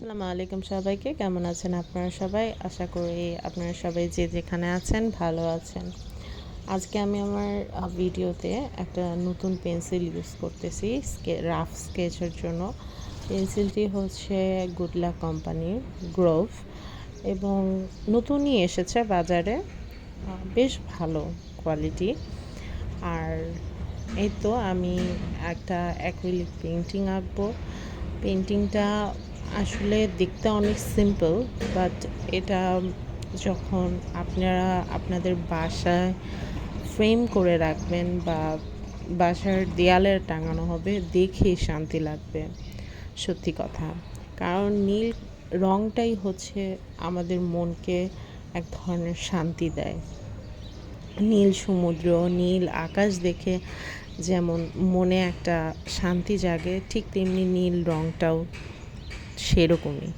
আসসালামু আলাইকুম সবাইকে। কেমন আছেন আপনারা সবাই? আশা করি আপনারা সবাই যে যেখানে আছেন ভালো আছেন। আজকে আমি আমার ভিডিওতে একটা নতুন পেন্সিল ইউজ করতেছি রাফ স্কেচের জন্য। পেন্সিলটি হচ্ছে গুডলাক কোম্পানির গ্রোভ এবং নতুনই এসেছে বাজারে। বেশ ভালো কোয়ালিটি। আর এই তো আমি একটা অ্যাক্রিলিক পেইন্টিং আঁকবো। পেইন্টিংটা আসলে দেখতে অনেক সিম্পল, বাট এটা যখন আপনারা আপনাদের বাসায় ফ্রেম করে রাখবেন বা বাসার দেয়ালে টাঙানো হবে, দেখেই শান্তি লাগবে। সত্যি কথা, কারণ নীল রঙটাই হচ্ছে আমাদের মনকে এক ধরনের শান্তি দেয়। নীল সমুদ্র, নীল আকাশ দেখে যেমন মনে একটা শান্তি জাগে, ঠিক তেমনি নীল রঙটাও সেরকমই।